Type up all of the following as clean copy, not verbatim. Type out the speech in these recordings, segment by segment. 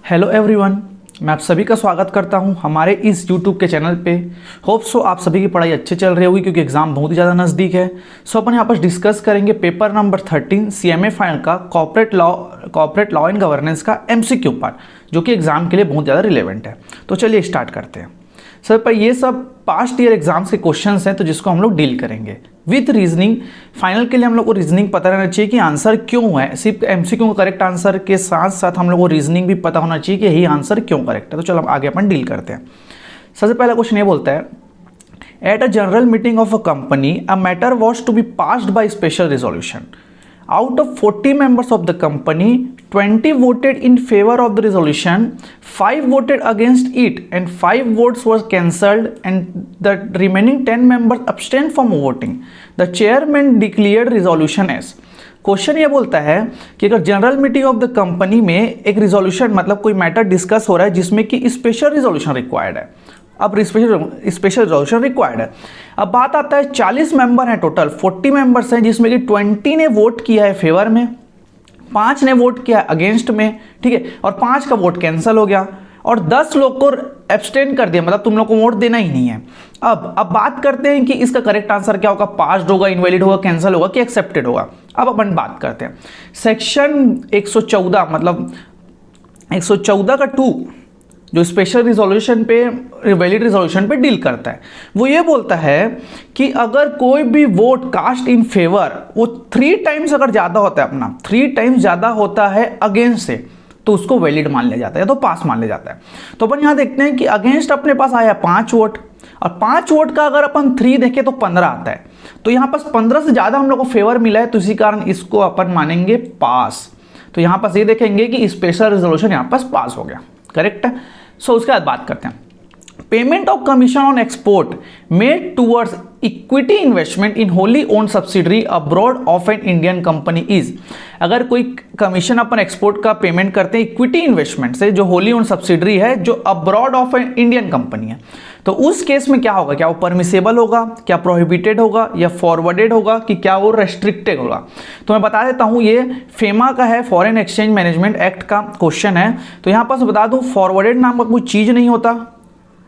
Hello everyone, मैं आप सभी का स्वागत करता हूं हमारे इस यूट्यूब के चैनल पे। होप सो आप सभी की पढ़ाई अच्छे चल रही होगी क्योंकि एग्जाम बहुत ही ज़्यादा नज़दीक है। सो अपन यहाँ पर डिस्कस करेंगे पेपर नंबर 13 CMA फाइनल का कॉर्पोरेट लॉ एंड गवर्नेंस का MCQ पार्ट, जो कि एग्जाम के लिए बहुत ज़्यादा रिलेवेंट है। तो चलिए स्टार्ट करते हैं। सर पर ये सब पास्ट ईयर एग्जाम्स के क्वेश्चंस हैं, तो जिसको हम लोग डील करेंगे विथ रीजनिंग। फाइनल के लिए हम लोग को रीजनिंग पता रहना चाहिए कि आंसर क्यों है। सिर्फ MCQ का करेक्ट आंसर के साथ साथ हम लोग को रीजनिंग भी पता होना चाहिए कि यही आंसर क्यों करेक्ट है। तो चलो हम आगे अपन डील करते हैं। सबसे पहला क्वेश्चन ये बोलता है, at a general meeting of a company a matter was to be passed by special resolution. Out of 40 members of the company, 20 voted in favor of the resolution, 5 voted against it, and 5 votes were cancelled, and the remaining 10 members abstained from voting. The chairman declared resolution as. Question ये बोलता है कि अगर general meeting of the company में एक resolution मतलब कोई matter discuss हो रहा है जिसमें कि स्पेशल रिजोल्यूशन रिक्वायर्ड है। अब स्पेशल रिजोल्यूशन रिक्वायर्ड है। अब बात आता है 40 मेंबर हैं, टोटल 40 मेंबर्स हैं, जिसमें कि 20 ने वोट किया है फेवर में, 5 ने वोट किया है अगेंस्ट में, ठीक है, और 5 का वोट कैंसिल हो गया और 10 लोग को एब्सटेन कर दिया, मतलब तुम लोग को वोट देना ही नहीं है। अब बात करते हैं कि इसका करेक्ट आंसर क्या होगा, पास्ड होगा, इनवैलिड होगा, कैंसिल होगा कि एक्सेप्टेड होगा। अब अपन बात करते हैं सेक्शन 114 मतलब 114 का 2 जो स्पेशल रिजोल्यूशन पे वैलिड रिजोल्यूशन पे डील करता है, वो ये बोलता है कि अगर कोई भी वोट कास्ट इन फेवर वो 3 टाइम्स अगर ज़्यादा होता है, अपना 3 टाइम्स ज़्यादा होता है अगेंस्ट से, तो उसको वैलिड मान लिया जाता है, तो पास मान लिया जाता है। तो अपन यहाँ देखते हैं कि अगेंस्ट अपने पास आया 5 वोट और 5 वोट का अगर अपन 3 देखें तो 15 आता है। तो यहाँ पास 15 से ज़्यादा हम लोग को फेवर मिला है, तो इसी कारण इसको अपन मानेंगे पास। तो यहाँ पास ये देखेंगे कि स्पेशल रिजोल्यूशन यहाँ पास पास हो गया, करेक्ट है। सो उसके बाद बात करते हैं payment of commission on export made towards equity investment in Holi own subsidiary abroad of an Indian company is. अगर कोई कमीशन अपन एक्सपोर्ट का पेमेंट करते हैं इक्विटी इन्वेस्टमेंट से, जो होली ओन सब्सिडरी है, जो abroad of an Indian company है, तो उस केस में क्या होगा, क्या वो परमिसेबल होगा, क्या प्रोहिबिटेड होगा, या फॉरवर्डेड होगा, कि क्या वो रेस्ट्रिक्टेड होगा। तो मैं बता देता हूं, ये फेमा का है, फॉरेन एक्सचेंज मैनेजमेंट एक्ट का क्वेश्चन है। तो यहां पर बता दूं, फॉरवर्डेड नाम का कोई चीज नहीं होता,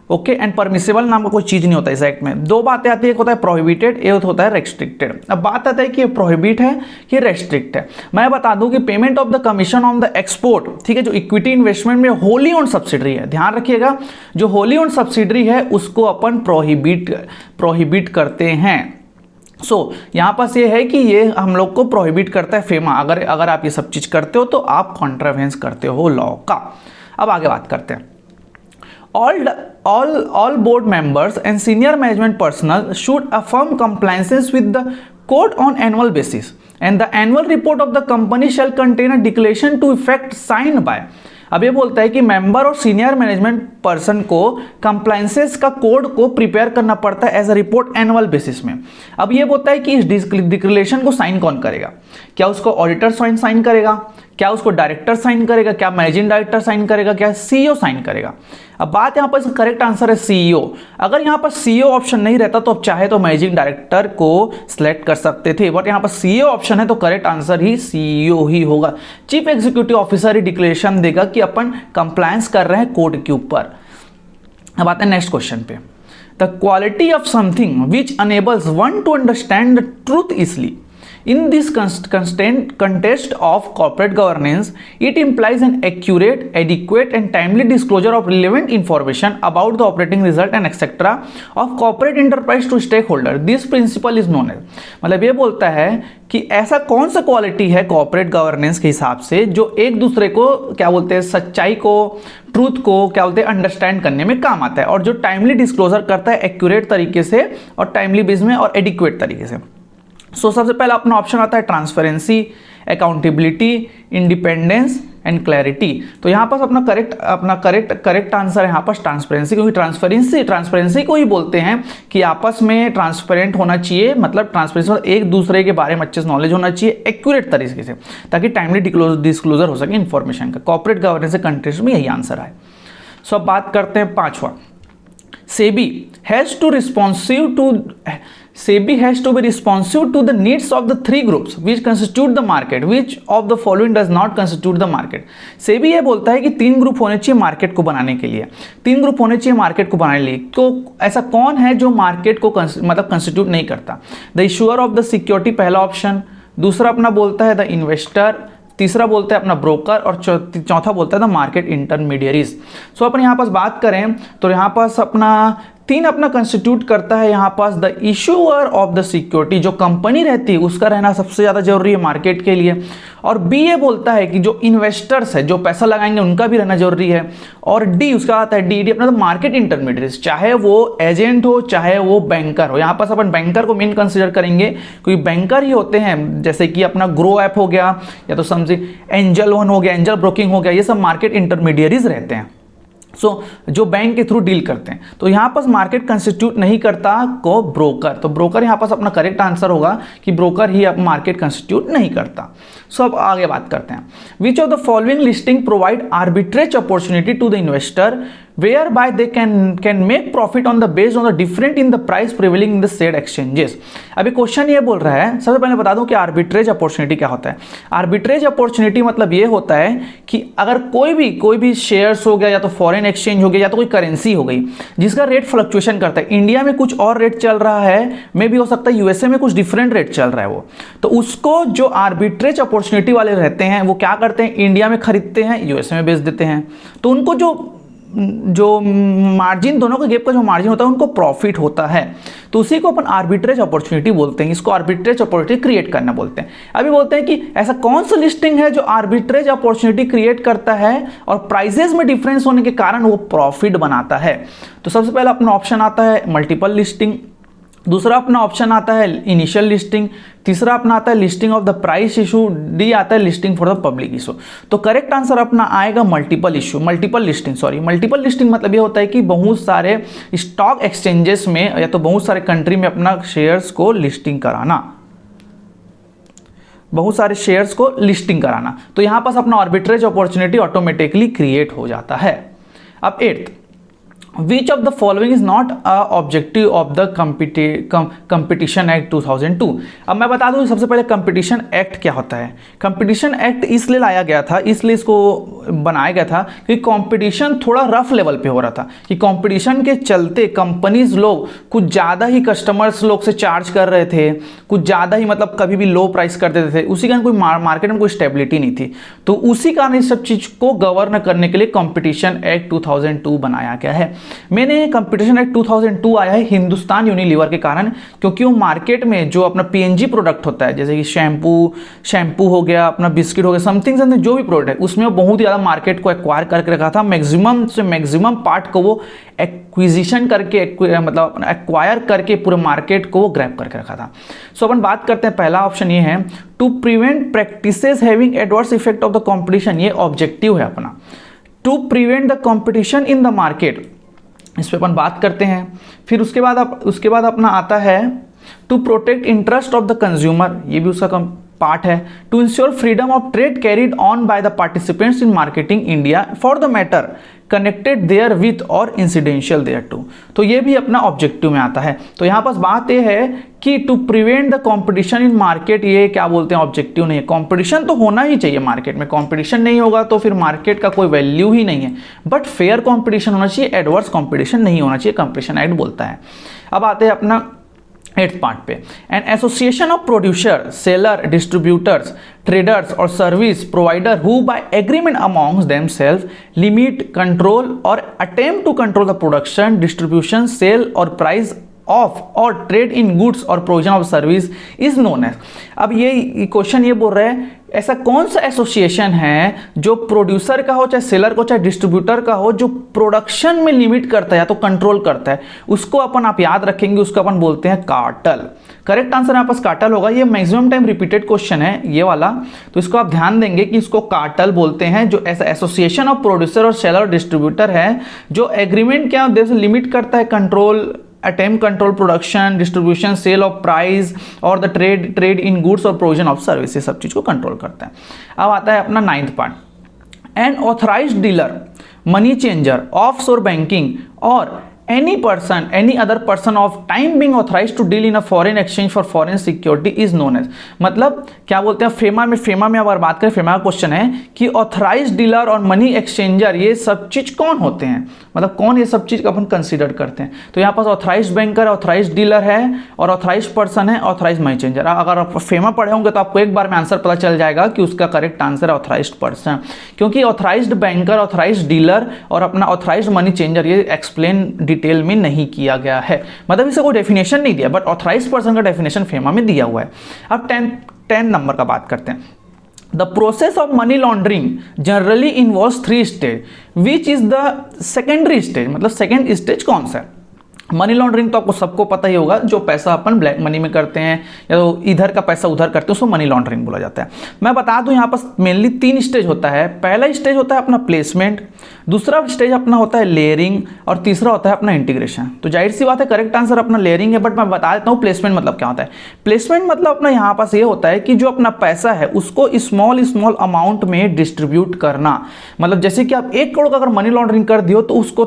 ओके, एंड परमिसेबल नाम का कोई चीज नहीं होता इस एक्ट में। 2 बातें आती है, एक होता है प्रोहिबिटेड, एक होता है रेस्ट्रिक्टेड। अब बात आता है कि प्रोहिबिट है कि रेस्ट्रिक्ट है। मैं बता दूं कि payment of the commission on the export, ठीक है, जो इक्विटी इन्वेस्टमेंट में होली ओन सब्सिडरी है, ध्यान रखिएगा, जो होली ओन सब्सिडरी है उसको अपन प्रोहिबिट करते हैं। सो यहाँ पास ये है कि ये हम लोग को प्रोहिबिट करता है फेमा। अगर आप ये सब चीज करते हो तो आप कॉन्ट्रावेंस करते हो लॉ का। अब आगे बात करते हैं, all board members and senior management personnel should affirm compliances with the code on annual basis, and the annual report of the company shall contain a declaration to effect signed by. अब ये बोलता है कि member और senior management person को compliances का code को prepare करना पड़ता है as a report annual basis में। अब ये बोलता है कि इस डिक्लेरेशन को साइन कौन करेगा, क्या उसको ऑडिटर साइन करेगा, क्या उसको डायरेक्टर साइन करेगा, क्या मैनेजिंग डायरेक्टर साइन करेगा, क्या CEO साइन करेगा। अब बात यहाँ पर करेक्ट आंसर है CEO। अगर यहाँ पर CEO ऑप्शन नहीं रहता तो अब चाहे तो मैनेजिंग डायरेक्टर को सिलेक्ट कर सकते थे, बट यहाँ पर CEO ऑप्शन है तो करेक्ट आंसर ही CEO ही होगा। चीफ एग्जीक्यूटिव ऑफिसर ही डिक्लेरेशन देगा कि अपन कंप्लायंस कर रहे हैं कोड के ऊपर। अब आते हैं नेक्स्ट क्वेश्चन पे, the quality of something which enables one two understand the truth easily. In this context of corporate governance, it implies an accurate, adequate, and timely disclosure of relevant information about the operating result and etc. of corporate enterprise to stakeholder. This principle is known as, मतलब ये बोलता है कि ऐसा कौन सा quality है corporate governance के हिसाब से जो एक दूसरे को क्या बोलते हैं, सच्चाई को, ट्रूथ को क्या बोलते हैं, अंडरस्टैंड करने में काम आता है, और जो टाइमली डिस्क्लोजर करता है एक्यूरेट तरीके से और टाइमली बेस में और एडिक्वेट तरीके से। सो सबसे पहला अपना ऑप्शन आता है transparency, accountability, independence and clarity. तो यहाँ पर अपना करेक्ट आंसर है यहाँ पर ट्रांसपेरेंसी, क्योंकि ट्रांसपेरेंसी को ही बोलते हैं कि आपस में ट्रांसपेरेंट होना चाहिए, मतलब ट्रांसपेरेंसी मतलब एक दूसरे के बारे में अच्छे से नॉलेज होना चाहिए एक्यूरेट तरीके से, ताकि टाइमली डिस्क्लोजर हो सके इन्फॉर्मेशन का। कॉर्पोरेट गवर्नेंस के कंटेक्स्ट में यही आंसर है। सो अब बात करते हैं 5वां, SEBI has to SEBI has to be responsive to the needs of the three groups which constitute the market, which of the following does not constitute the market. SEBI ये बोलता है कि तीन ग्रुप होने चाहिए मार्केट को बनाने के लिए, तीन ग्रुप होने चाहिए मार्केट को बनाने के लिए। तो ऐसा कौन है जो मार्केट को मतलब कंस्टिट्यूट नहीं करता? The issuer of the security पहला ऑप्शन, दूसरा अपना बोलता है द इन्वेस्टर, तीसरा बोलता है अपना ब्रोकर, और चौथा बोलता है द मार्केट इंटरमीडियरीज। सो अपन यहाँ पास बात करें तो यहाँ पास अपना तीन अपना कंस्टिट्यूट करता है यहाँ पास the issuer of the security, जो कंपनी रहती है उसका रहना सबसे ज़्यादा जरूरी है मार्केट के लिए, और बी ये बोलता है कि जो इन्वेस्टर्स है जो पैसा लगाएंगे उनका भी रहना जरूरी है, और डी उसका आता है डी अपना तो मार्केट इंटरमीडिएट्स, चाहे वो एजेंट हो चाहे वो बैंकर हो। यहाँ पास अपन बैंकर को मेन कंसिडर करेंगे क्योंकि बैंकर ही होते हैं, जैसे कि अपना ग्रो ऐप हो गया या तो समझे एंजल वन हो गया, एंजल ब्रोकिंग हो गया, ये सब मार्केट इंटरमीडिएरीज रहते हैं। जो बैंक के थ्रू डील करते हैं। तो यहाँ पास मार्केट कंस्टिट्यूट नहीं करता को ब्रोकर, तो ब्रोकर यहाँ पास अपना करेक्ट आंसर होगा कि ब्रोकर ही अब मार्केट कंस्टिट्यूट नहीं करता। अब आगे बात करते हैं। Which of the following listing provide arbitrage opportunity to the investor whereby they can make profit on the based on the different in the price prevailing in the said exchanges। अभी question ये बोल रहा है, सबसे पहले बता दूं कि आर्बिट्रेज अपॉर्चुनिटी क्या होता है। आर्बिट्रेज अपॉर्चुनिटी मतलब ये होता है कि अगर कोई भी शेयर्स हो गया या तो फॉरेन एक्सचेंज हो गया या तो कोई करेंसी हो गई जिसका रेट फ्लक्चुएशन करता है, इंडिया में कुछ और रेट चल रहा है, मे भी हो सकता है यूएसए में कुछ डिफरेंट रेट चल रहा है वो, तो उसको जो आर्बिट्रेज अपॉर्चुनिटी वाले रहते हैं वो क्या करते हैं, इंडिया में खरीदते हैं यूएसए में बेच देते हैं, तो उनको जो मार्जिन, दोनों के गैप का जो मार्जिन होता है उनको प्रॉफिट होता है, तो उसी को अपन आर्बिट्रेज अपॉर्चुनिटी बोलते हैं। इसको आर्बिट्रेज अपॉर्चुनिटी क्रिएट करना बोलते हैं। अभी बोलते हैं कि ऐसा कौन सा लिस्टिंग है जो आर्बिट्रेज अपॉर्चुनिटी क्रिएट करता है और प्राइसेस में डिफरेंस होने के कारण वो प्रॉफिट बनाता है। तो सबसे पहला अपना ऑप्शन आता है मल्टीपल लिस्टिंग, दूसरा अपना ऑप्शन आता है इनिशियल लिस्टिंग, तीसरा अपना आता है listing of the price issue, D आता है listing for the public issue. तो करेक्ट आंसर अपना आएगा मल्टीपल लिस्टिंग मतलब ये होता है कि बहुत सारे स्टॉक एक्सचेंजेस में या तो बहुत सारे कंट्री में अपना शेयर्स को लिस्टिंग कराना, बहुत सारे शेयर्स को लिस्टिंग कराना। तो यहां पास अपना आर्बिट्रेज अपॉर्चुनिटी ऑटोमेटिकली क्रिएट हो जाता है। अब 8th, Which of the following is not a objective of the Competition Act 2002। अब मैं बता दूं सबसे पहले कंपटीशन एक्ट क्या होता है। कंपटीशन एक्ट इसलिए लाया गया था, इसलिए इसको बनाया गया था कि कंपटीशन थोड़ा रफ लेवल पे हो रहा था, कि कंपटीशन के चलते कंपनीज लोग कुछ ज़्यादा ही कस्टमर्स लोग से चार्ज कर रहे थे, कुछ ज़्यादा ही मतलब कभी भी लो प्राइस कर देते थे, उसी कारण कोई मार्केट में कोई स्टेबिलिटी नहीं थी। तो उसी कारण इस सब चीज़ को गवर्न करने के लिए कंपटीशन एक्ट 2002 बनाया गया है। मैंने कंपटीशन एक्ट 2002 आया है हिंदुस्तान यूनिलीवर के कारण, क्योंकि वो मार्केट में जो अपना पीएनजी प्रोडक्ट होता है, जैसे कि शैम्पू हो गया, अपना बिस्किट हो गया, समथिंग जो भी प्रोडक्ट है, उसमें वो बहुत ज़्यादा मार्केट को एक्वायर करके रखा था। मैक्सिमम से मैक्सिमम पार्ट को वो एक्विजिशन करके मतलब एक्वायर करके पूरे मार्केट को वो ग्रैब करके रखा था। सो अपन बात करते हैं, पहला ऑप्शन ये है to prevent practices having adverse effect of the competition, ये ऑब्जेक्टिव है अपना। To prevent the competition in the market, इस पर अपन बात करते हैं। फिर उसके बाद अपना आता है to protect interest of the consumer, ये भी उसका पार्ट है। To ensure freedom of trade carried on by the participants in marketing India for the matter connected therewith और इंसिडेंशियल देयर टू, तो ये भी अपना ऑब्जेक्टिव में आता है। तो यहाँ पास बात ये है कि to prevent the competition in market, ये क्या बोलते हैं, ऑब्जेक्टिव नहीं है। कंपटीशन तो होना ही चाहिए मार्केट में, कंपटीशन नहीं होगा तो फिर मार्केट का कोई वैल्यू ही नहीं है, बट फेयर कंपटीशन होना चाहिए, एडवर्स कंपटीशन नहीं होना चाहिए, कंपटीशन एक्ट बोलता है। अब आते हैं अपना 8th पार्ट पे। An association of producer, seller, distributors, traders or service provider who by agreement amongst themselves limit, control or attempt to control the production, distribution, sale or price of or trade in goods or provision of service is known as। अब ये question ये बोल रहे हैं ऐसा कौन सा association है जो प्रोड्यूसर का हो, चाहे सेलर का हो, चाहे डिस्ट्रीब्यूटर का हो, जो प्रोडक्शन में लिमिट करता है या तो कंट्रोल करता है, उसको अपन आप याद रखेंगे, उसको अपन बोलते हैं कार्टेल। करेक्ट आंसर यहाँ पास कार्टेल होगा। ये मैक्सिमम टाइम रिपीटेड क्वेश्चन है ये वाला, तो इसको आप ध्यान देंगे कि इसको कार्टेल बोलते हैं, जो ऐसा एसोसिएशन ऑफ प्रोड्यूसर और सेलर और डिस्ट्रीब्यूटर है जो एग्रीमेंट क्या लिमिट करता है, control, attempt control production, distribution, sale of price और the trade in goods और provision of service, ये सब चीज को कंट्रोल करता है। अब आता है अपना 9th part, N authorised dealer, money changer, offshore banking और any other person of time being authorized to deal in a foreign exchange for foreign security is known as, मतलब क्या बोलते हैं फेमा में अगर बात करें, फेमा का क्वेश्चन है कि ऑथराइज डीलर और मनी एक्सचेंजर ये सब चीज कौन होते हैं, मतलब कौन ये सब चीज का अपन कंसीडर करते हैं। तो यहाँ पास ऑथराइज बैंकर, ऑथराइज डीलर है और ऑथराइज पर्सन है, ऑथराइज मनी चेंजर। अगर आप फेमा पढ़े होंगे तो आपको एक बार में आंसर पता चल जाएगा कि उसका करेक्ट आंसर है ऑथराइज पर्सन, क्योंकि ऑथराइज्ड बैंकर, ऑथराइज्ड डीलर और अपना ऑथराइज्ड मनी चेंजर ये एक्सप्लेन डिटेल में नहीं किया गया है, मतलब इसे कोई डेफिनेशन नहीं दिया, बट ऑथराइज्ड पर्सन का डेफिनेशन फेमा में दिया हुआ है। अब 10 नंबर का बात करते हैं। The process of money laundering generally involves 3 stage, which is the secondary stage, मतलब सेकेंड स्टेज कौन सा है। मनी लॉन्ड्रिंग तो आपको सबको पता ही होगा, जो पैसा अपन ब्लैक मनी में करते हैं या तो इधर का पैसा उधर करते हैं उसको मनी लॉन्ड्रिंग बोला जाता है। मैं बता दूं यहाँ पर मेनली 3 स्टेज होता है। पहला स्टेज होता है अपना प्लेसमेंट, दूसरा स्टेज अपना होता है लेयरिंग और तीसरा होता है अपना इंटीग्रेशन। तो जाहिर सी बात है करेक्ट आंसर अपना लेयरिंग है, बट मैं बता देता हूँ प्लेसमेंट मतलब क्या होता है। प्लेसमेंट मतलब अपना यहाँ पास ये होता है कि जो अपना पैसा है उसको स्मॉल अमाउंट में डिस्ट्रीब्यूट करना, मतलब जैसे कि आप 1 करोड़ का अगर मनी लॉन्ड्रिंग कर दियो तो उसको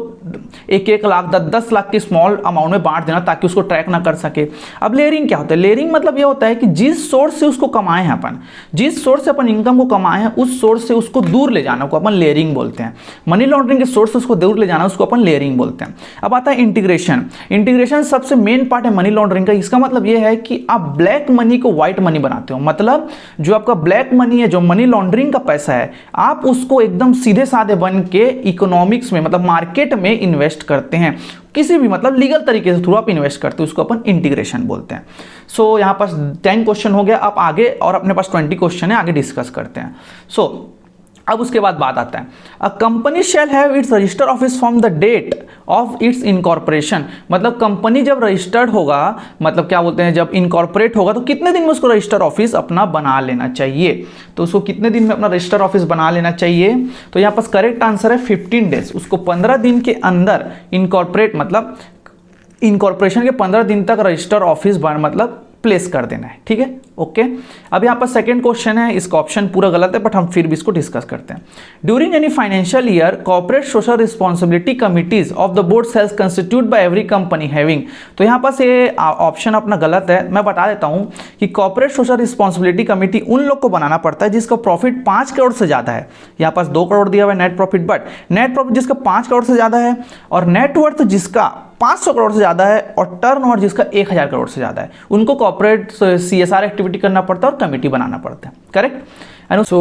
1 लाख 10 लाख के स्मॉल अमाउंट में बांट देना ताकि उसको ट्रैक ना कर सके। अब लेयरिंग क्या होता है, लेयरिंग मतलब ये होता है कि जिस सोर्स से उसको कमाए हैं अपन, जिस सोर्स से अपन इनकम को कमाए हैं उस सोर्स से उसको दूर ले जाना को अपन लेयरिंग बोलते हैं। मनी लॉन्ड्रिंग के सोर्स से उसको दूर ले जाना उसको अपन लेयरिंग बोलते हैं। अब आता है इंटीग्रेशन। इंटीग्रेशन सबसे मेन पार्ट है मनी लॉन्ड्रिंग का। इसका मतलब ये है कि आप ब्लैक मनी को व्हाइट मनी बनाते हो, मतलब जो आपका ब्लैक मनी है, जो मनी लॉन्ड्रिंग का पैसा है, आप उसको एकदम सीधे साधे बन के इकोनॉमिक्स में मतलब मार्केट में इन्वेस्ट करते हैं, किसी भी मतलब लीगल तरीके से थ्रू आप इन्वेस्ट करते हो, उसको अपन इंटीग्रेशन बोलते हैं। सो यहाँ पास 10 क्वेश्चन हो गया। अब आगे और अपने पास 20 क्वेश्चन है, आगे डिस्कस करते हैं। अब उसके बाद बात आता है a company shall have its register office from the date of its incorporation, मतलब कंपनी जब रजिस्टर्ड होगा, मतलब क्या बोलते हैं जब इनकॉर्पोरेट होगा तो कितने दिन में उसको रजिस्टर ऑफिस अपना बना लेना चाहिए। तो उसको कितने दिन में अपना रजिस्टर ऑफिस बना लेना चाहिए, तो यहाँ पास करेक्ट आंसर है 15 डेज। उसको 15 दिन के अंदर इनकॉर्पोरेट मतलब इनकॉर्पोरेशन के 15 दिन तक रजिस्टर ऑफिस मतलब प्लेस कर देना है, ठीक है, ओके। अब यहाँ पर सेकंड क्वेश्चन है, इसका ऑप्शन पूरा गलत है बट हम फिर भी इसको डिस्कस करते हैं। During any financial year corporate social responsibility committees of the board sales constitute by every company having, तो यहाँ पर ये ऑप्शन अपना गलत है। मैं बता देता हूँ कि कॉर्पोरेट सोशल रिस्पॉन्सिबिलिटी कमिटी उन लोग को बनाना पड़ता है जिसका प्रॉफिट 5 करोड़ से ज़्यादा है। यहाँ पास 2 करोड़ दिया हुआ है net profit, but net profit जिसका 5 करोड़ से ज़्यादा है और नेटवर्थ जिसका 500 करोड़ से ज़्यादा है और टर्नओवर जिसका 1000 करोड़ से ज़्यादा है, उनको कॉर्पोरेट CSR एक्टिविटी करना पड़ता है और कमेटी बनाना पड़ता है, करेक्ट। सो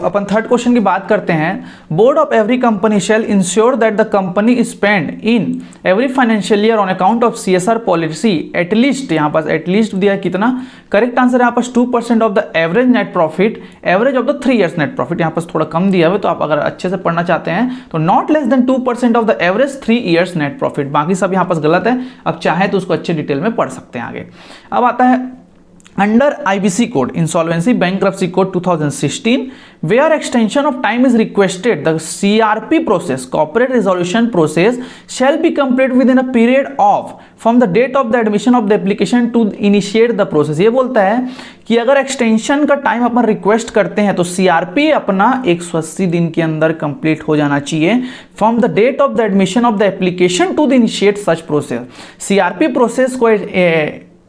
अपन थर्ड क्वेश्चन की बात करते हैं। Board of every company shall ensure that the company spend in every financial year on account of CSR policy at least, यहाँ पास एटलीस्ट दिया है कितना, करेक्ट आंसर यहाँ पास 2% of the average net profit, average of the 3 years net profit, यहाँ पास थोड़ा कम दिया हुआ है तो आप अगर अच्छे से पढ़ना चाहते हैं तो not less then 2% of the average 3 years net profit, बाकी सब यहाँ पास गलत है। अब चाहे तो उसको अच्छे डिटेल में पढ़ सकते हैं आगे। अब आता है under IBC code insolvency bankruptcy code 2016 where extension of time is requested, the CRP process corporate resolution process shall be completed within a period of from the date of the admission of the application to initiate the process। ये बोलता है कि अगर extension का time अपन request करते हैं तो CRP अपना 180 दिन के अंदर कंप्लीट हो जाना चाहिए from the date of the admission of the application to the initiate such process. CRP process को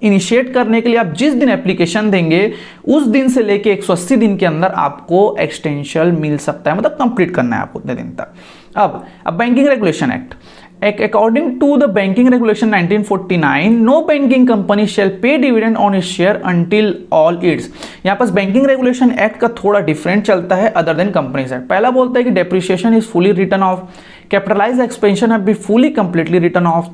इनिशिएट करने के लिए आप जिस दिन एप्लीकेशन देंगे उस दिन से लेके 180 दिन के अंदर आपको एक्सटेंशन मिल सकता है, मतलब कंप्लीट करना है आपको उतने दिन तक। अब banking regulation act, according to the banking regulation 1949 no banking company shall pay dividend on its share until all its, यहाँ पास बैंकिंग रेगुलेशन एक्ट का थोड़ा डिफरेंट चलता है अदर देन कंपनीज एक्ट। पहला बोलता है कि depreciation is fully written off, capitalize expansion have be fully completely written off,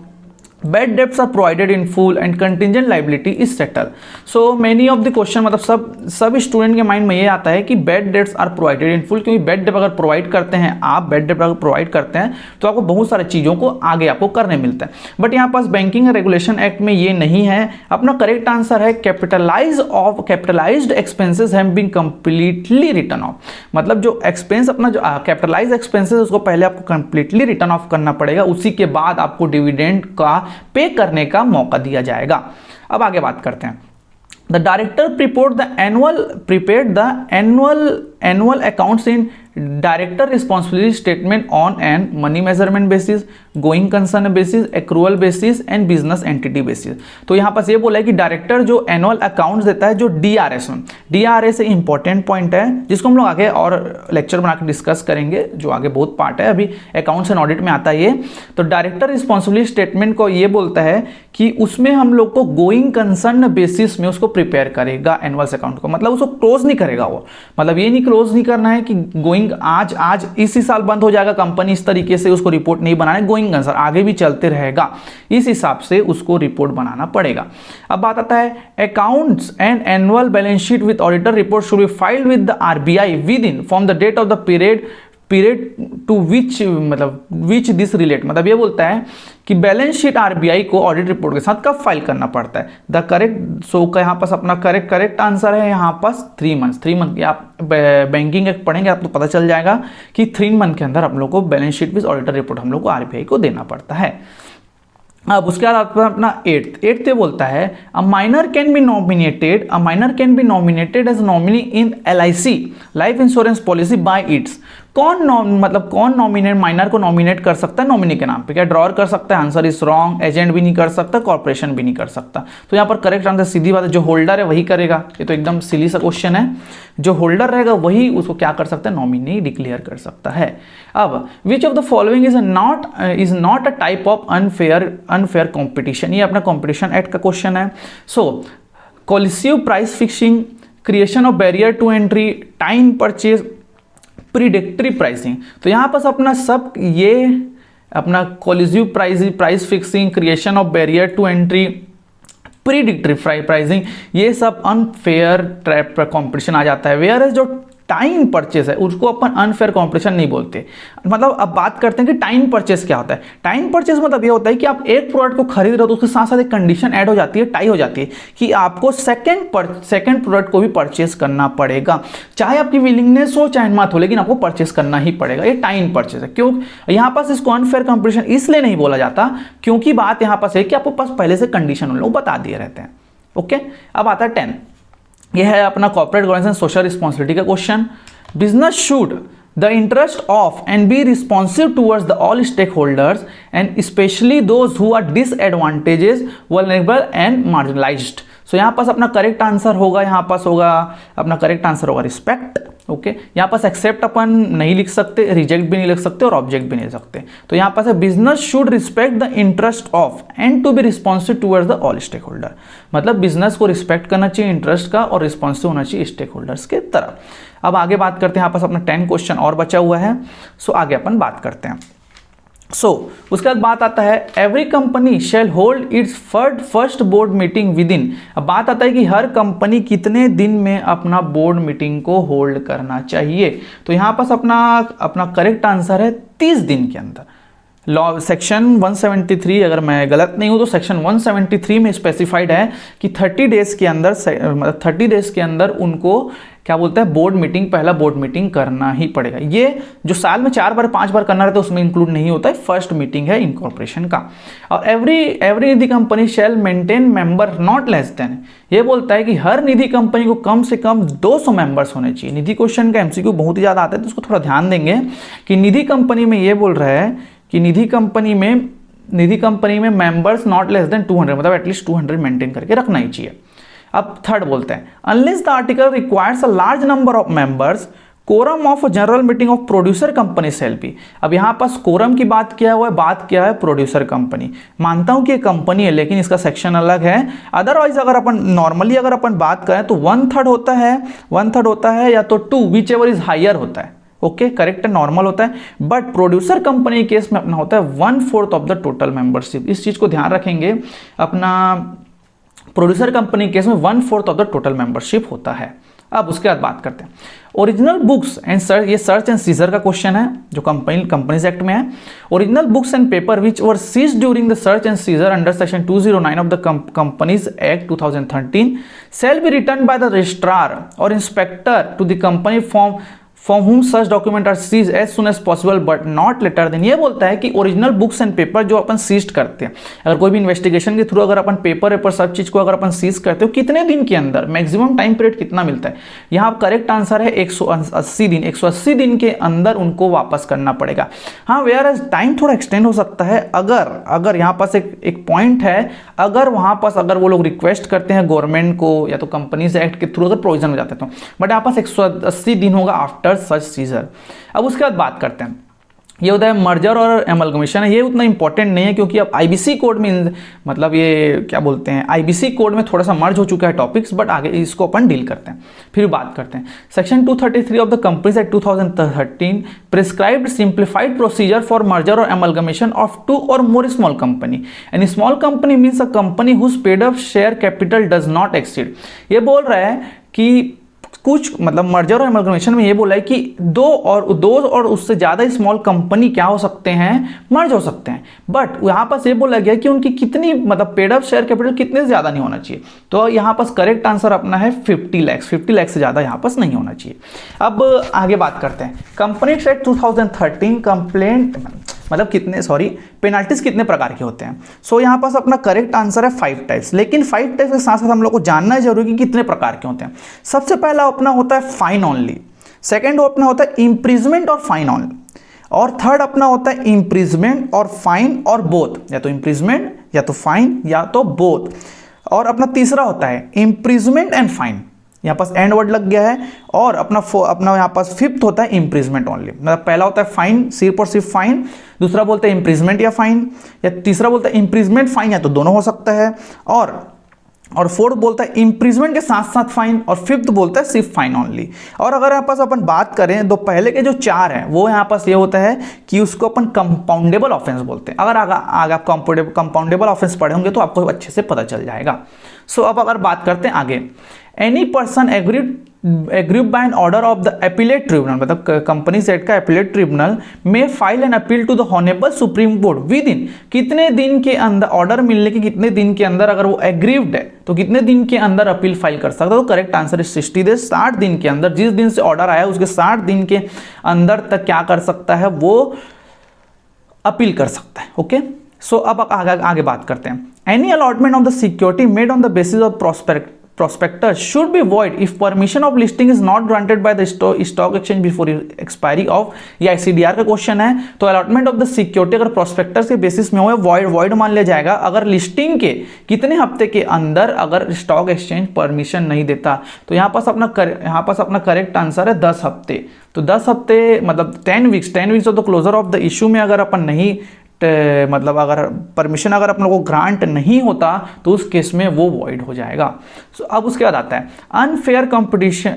bad debts are provided in full and contingent liability is settled। so many of the question मतलब सब student के mind में ये आता है कि bad debts are provided in full, क्योंकि bad debt अगर प्रोवाइड करते हैं आप, bad debt अगर प्रोवाइड करते हैं तो आपको बहुत सारी चीज़ों को आगे आपको करने मिलता है, बट यहाँ पास बैंकिंग रेगुलेशन एक्ट में ये नहीं है। अपना करेक्ट आंसर है capitalized expenses have been completely written off, मतलब जो एक्सपेंस अपना जो कैपिटलाइज एक्सपेंसेस उसको पहले आपको कंप्लीटली रिटर्न ऑफ करना पड़ेगा, उसी के बाद आपको डिविडेंड का पे करने का मौका दिया जाएगा। अब आगे बात करते हैं। The director prepared the annual accounts in director responsibility statement on an money measurement basis, going concern basis, accrual basis and business entity basis. तो यहाँ पर ये बोला है कि डायरेक्टर जो एनुअल अकाउंट्स देता है जो डीआरएस में, डीआरएस इंपॉर्टेंट पॉइंट है जिसको हम लोग आगे और लेक्चर बना के डिस्कस करेंगे, जो आगे बहुत पार्ट है, अभी अकाउंट्स एंड ऑडिट में आता है ये। तो डायरेक्टर रिस्पॉन्सिबिलिटी स्टेटमेंट को ये बोलता है कि उसमें हम लोग को गोइंग कंसर्न बेसिस में उसको प्रिपेयर करेगा एनुअल अकाउंट को, मतलब उसको क्लोज नहीं करेगा वो, मतलब ये नहीं क्लोज नहीं करना है कि गोइंग आज इसी साल बंद हो जाएगा कंपनी, इस तरीके से उसको रिपोर्ट नहीं बनाना है, गोइंग कंसर्न आगे भी चलते रहेगा, इस हिसाब से उसको रिपोर्ट बनाना पड़ेगा। अब बात आता है accounts and annual balance sheet with auditor report should be filed with the RBI within from the date of the period to which this relate, मतलब ये बोलता है कि बैलेंस शीट आरबीआई को ऑडिट रिपोर्ट के साथ कब file करना पड़ता है। द करेक्ट, सो यहाँ पास अपना करेक्ट आंसर है यहाँ पास 3 मंथ। 3 मंथ की आप बैंकिंग एक्ट पढ़ेंगे आपको पता चल जाएगा कि 3 मंथ के अंदर हम लोग को balance sheet with auditor report हम लोग को आरबीआई को देना पड़ता है। अब उसके बाद आपका अपना एट्थ ये बोलता है a minor can be nominated as nominee in LIC life insurance policy by its. कौन नॉमिनेट माइनर को नॉमिनेट कर सकता है नॉमिनी के नाम पे? क्या ड्रॉर कर सकता है? Answer is wrong. एजेंट भी नहीं कर सकता, कॉर्पोरेशन भी नहीं कर सकता। तो यहाँ पर करेक्ट आंसर सीधी बात है, जो होल्डर है वही करेगा। ये तो एकदम सिली सा क्वेश्चन है, जो होल्डर रहेगा वही उसको क्या कर सकता है, नॉमिनी डिक्लेयर कर सकता है। अब which of the following is not a type of unfair competition, ये अपना कॉम्पिटिशन एक्ट का क्वेश्चन है। So collusive price fixing, creation of barrier to entry, time purchase, predatory pricing. तो यहाँ पर अपना सब ये अपना collusive price fixing, creation of barrier to entry, predatory pricing, ये सब अनफेयर कॉम्पिटिशन आ जाता है। वेयर जो टाइम परचेस है उसको अपन अनफेयर कॉम्पिटिशन नहीं बोलते। मतलब अब बात करते हैं कि टाइम परचेस क्या होता है। टाइम परचेस मतलब ये होता है कि आप एक प्रोडक्ट को खरीद रहे हो तो उसके साथ साथ एक कंडीशन ऐड हो जाती है, टाई हो जाती है कि आपको सेकंड प्रोडक्ट को भी परचेस करना पड़ेगा, चाहे आपकी विलिंगनेस हो चाहे मत हो, लेकिन आपको परचेस करना ही पड़ेगा। ये टाइम परचेस है। क्यों यहाँ पास इसको अनफेयर कॉम्पिटिशन इसलिए नहीं बोला जाता क्योंकि बात यहाँ पास है कि आपको पास पहले से कंडीशन उन लोग बता दिए रहते हैं। ओके, अब आता है 10, यह है अपना corporate governance and social responsibility का question. Business should the interest of and be responsive towards the all stakeholders and especially those who are disadvantages, vulnerable and marginalised. So यहाँ पास अपना करेक्ट आंसर होगा, यहाँ पास होगा अपना correct answer होगा respect. Okay, यहाँ पास एक्सेप्ट अपन नहीं लिख सकते, रिजेक्ट भी नहीं लिख सकते और ऑब्जेक्ट भी नहीं लिख सकते। तो यहाँ पास है business should respect the interest of and to be responsive towards the all stakeholder, मतलब बिजनेस को रिस्पेक्ट करना चाहिए इंटरेस्ट का और रिस्पॉन्सिव होना चाहिए स्टेक होल्डर्स के तरफ। अब आगे बात करते हैं, यहाँ पास अपना 10 क्वेश्चन और बचा हुआ है। सो आगे अपन बात करते हैं। उसके बाद बात आता है every company shell hold it's first board meeting with in. अब बात आता है कि हर कंपनी कितने दिन में अपना बोर्ड मीटिंग को होल्ड करना चाहिए। तो यहाँ पास अपना करेक्ट आंसर है 30 दिन के अंदर। लॉ सेक्शन 173, अगर मैं गलत नहीं हूं तो सेक्शन 173 में स्पेसिफाइड है कि 30 डेज के अंदर, मतलब 30 डेज के अंदर उनको क्या बोलते हैं, बोर्ड मीटिंग, पहला बोर्ड मीटिंग करना ही पड़ेगा। ये जो साल में 4 बार 5 बार करना रहता है उसमें इंक्लूड नहीं होता है, फर्स्ट मीटिंग है इनकॉर्पोरेशन का। और every Nidhi company shall maintain member not less than, ये बोलता है कि हर निधि कंपनी को कम से कम 200 मेंबर्स होने चाहिए। निधि क्वेश्चन का MCQ बहुत ही ज़्यादा आता है तो उसको थोड़ा ध्यान देंगे कि निधि कंपनी में ये बोल रहा है कि निधि कंपनी में मेंबर्स नॉट लेस देन 200, मतलब एटलीस्ट 200 मेंटेन करके रखना ही चाहिए। अब थर्ड बोलते हैं unless the article requires a large number of members, quorum of general meeting of producer company shall be. अब यहाँ पास कोरम की बात किया हुआ है, बात किया है प्रोड्यूसर कंपनी। मानता हूं कि ये कंपनी है लेकिन इसका सेक्शन अलग है। अदरवाइज अगर अपन नॉर्मली अगर अपन बात करें तो 1/3 होता है या तो 2 विच एवर इज हायर होता है। ओके, करेक्ट है, नॉर्मल होता है। बट प्रोड्यूसर कंपनी केस में अपना होता है 1/4 ऑफ द टोटल मेंबरशिप। इस चीज को ध्यान रखेंगे, अपना प्रोड्यूसर कंपनी केस में 1/4 ऑफ द टोटल मेंबरशिप होता है। अब उसके बाद बात करते हैं ओरिजिनल बुक्स एंड सर्च, ये सर्च एंड सीजर का क्वेश्चन है जो कंपनीज एक्ट में है। Original books and paper which were seized during the search and seizure under section 209 of the companies act 2013 shall be returned by the registrar or inspector to the company from whom such document are seized as soon as possible but not later than. ये बोलता है कि original books and paper जो अपन seize करते हैं, अगर कोई भी इन्वेस्टिगेशन के थ्रू अगर अपन पेपर सब चीज को अगर अपन सीज करते हो, कितने दिन के अंदर, मैक्सिमम टाइम पीरियड कितना मिलता है। यहाँ करेक्ट आंसर है 180 दिन। 180 दिन के अंदर उनको वापस करना पड़ेगा। हाँ, वेयर एज टाइम थोड़ा एक्सटेंड हो सकता है अगर यहाँ पास एक पॉइंट है, अगर वहां पास अगर वो लोग रिक्वेस्ट करते हैं गवर्नमेंट को या तो कंपनीज एक्ट के थ्रू अगर प्रोविजन हो जाते हैं तो, बट यहाँ पास 180 दिन होगा आफ्टर सच सीजर। अब उसके बाद बात करते हैं, ये होता है मर्जर और एमलगमेशन है। ये उतना इंपॉर्टेंट नहीं है क्योंकि अब आईबीसी कोड में, मतलब ये क्या बोलते हैं, आईबीसी कोड में थोड़ा सा मर्ज हो चुका है टॉपिक्स, बट आगे इसको अपन डील करते हैं। फिर बात करते हैं section 233 of the companies act 2013 prescribed simplified procedure for merger और एमलगमेशन ऑफ 2 और more small company. And small company means a company whose paid up share capital does not exceed. ये बोल रहा है कि कुछ मतलब मर्जर और एमलगमेशन में ये बोला है कि दो और उससे ज्यादा स्मॉल कंपनी क्या हो सकते हैं, मर्ज हो सकते हैं, बट यहाँ पास ये बोला गया कि उनकी कितनी मतलब पेड अप शेयर कैपिटल कितने से ज्यादा नहीं होना चाहिए। तो यहाँ पास करेक्ट आंसर अपना है 50 लाख। 50 लाख से ज्यादा यहाँ पास नहीं होना चाहिए। अब आगे बात करते हैं कंपनीज एक्ट 2013 कंप्लेंट मतलब पेनाल्टीज कितने प्रकार के होते हैं। सो यहाँ पास अपना करेक्ट आंसर है 5 टाइप्स। लेकिन 5 टाइप्स के साथ साथ हम लोग को जानना है जरूरी कि कितने प्रकार के होते हैं। सबसे पहला अपना होता है फाइन ओनली, सेकेंड अपना होता है इम्प्रिजमेंट और फाइन ओनली, और थर्ड अपना होता है इम्प्रिजमेंट और फाइन और बोथ, या तो इम्प्रिजमेंट या तो फाइन या तो बोथ, और अपना तीसरा होता है इम्प्रिजमेंट एंड फाइन, यहाँ पास एंड वर्ड लग गया है, और अपना यहाँ पास फिफ्थ होता है इम्प्रिजमेंट ओनली। मतलब पहला होता है फाइन, सिर्फ और सिर्फ फाइन, दूसरा बोलते हैं इम्प्रिजमेंट या फाइन, या तीसरा बोलता है इम्प्रिजमेंट फाइन, या तो दोनों हो सकता है, और फोर्थ बोलता है इम्प्रिजमेंट के साथ साथ फाइन, और फिफ्थ बोलता है सिर्फ फाइन ओनली। और अगर यहाँ पास अपन बात करें तो पहले के जो 4 हैं वो यहाँ पास ये होता है कि उसको अपन कंपाउंडेबल ऑफेंस बोलते हैं। अगर आगे आप कंपाउंडेबल ऑफेंस पढ़े होंगे तो आपको अच्छे से पता चल जाएगा। सो अब अगर बात करते हैं आगे, any person agreed by an order of the appellate tribunal, मतलब कंपनी एक्ट का अपीलेट ट्रिब्यूनल में file an appeal to the honourable supreme court within, कितने दिन के अंदर, ऑर्डर मिलने के कितने दिन के अंदर अगर वो एग्रीव्ड है तो कितने दिन के अंदर अपील फाइल कर सकता है। तो करेक्ट आंसर है 60 डेज। 60 दिन के अंदर, जिस दिन से ऑर्डर आया उसके 60 दिन के अंदर तक क्या कर सकता है, वो अपील कर सकता है। ओके, सो अब आगे बात करते हैं। Any allotment of the security made on the basis of prospectus should be void if permission of listing is not granted by the stock exchange before expiry of, या ICDR का क्वेश्चन है। तो allotment of the security अगर prospectus के basis में हो, void मान लिया जाएगा अगर लिस्टिंग के कितने हफ्ते के अंदर अगर स्टॉक एक्सचेंज परमिशन नहीं देता। तो यहाँ पास अपना करेक्ट आंसर है 10 हफ्ते। तो 10 हफ्ते मतलब 10 weeks of the closure of the issue में अगर अपन नहीं मतलब अगर परमिशन अगर अपन लोगों को ग्रांट नहीं होता तो उस केस में वो वॉइड हो जाएगा। सो अब उसके बाद आता है unfair competition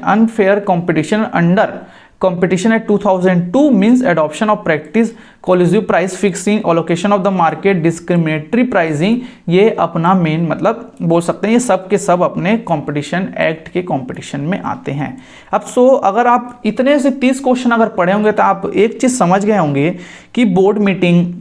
under competition act 2002 means adoption of practice collusive price fixing allocation of the market discriminatory pricing. ये अपना मेन मतलब बोल सकते हैं ये सब के सब अपने कंपटीशन एक्ट के कंपटीशन में आते हैं। अब अगर आप इतने से 30 क्वेश्चन अगर पढ़े होंगे तो आप एक चीज समझ गए होंगे कि board meeting,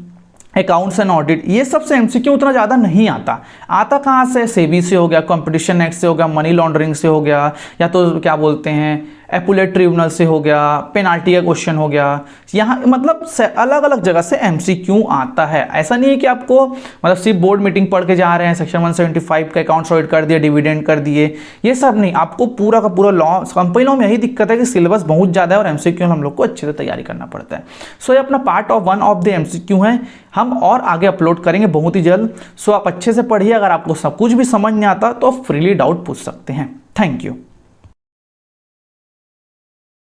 accounts and audit, ये सबसे एमसीक्यू उतना ज़्यादा नहीं आता कहाँ से, सेबी से हो गया, कंपटीशन एक्ट से हो गया, मनी लॉन्ड्रिंग से हो गया, या तो क्या बोलते हैं एपुलेट ट्रिब्यूनल से हो गया, पेनाल्टी का क्वेश्चन हो गया। यहाँ मतलब अलग अलग जगह से एमसीक्यू आता है। ऐसा नहीं है कि आपको मतलब सिर्फ बोर्ड मीटिंग पढ़ के जा रहे हैं, सेक्शन 175 का अकाउंट्स ऑडिट कर दिए, डिविडेंड कर दिए, ये सब नहीं, आपको पूरा का पूरा लॉ, कंपनी लॉ में यही दिक्कत है कि सिलेबस बहुत ज़्यादा है और एमसीक्यू हम लोग को अच्छे से तैयारी करना पड़ता है। सो ये अपना part of 1 of the MCQ है, हम और आगे अपलोड करेंगे बहुत ही जल्द। सो आप अच्छे से पढ़िए। अगर आपको सब कुछ भी समझ नहीं आता तो फ्रीली डाउट पूछ सकते हैं। Thank you.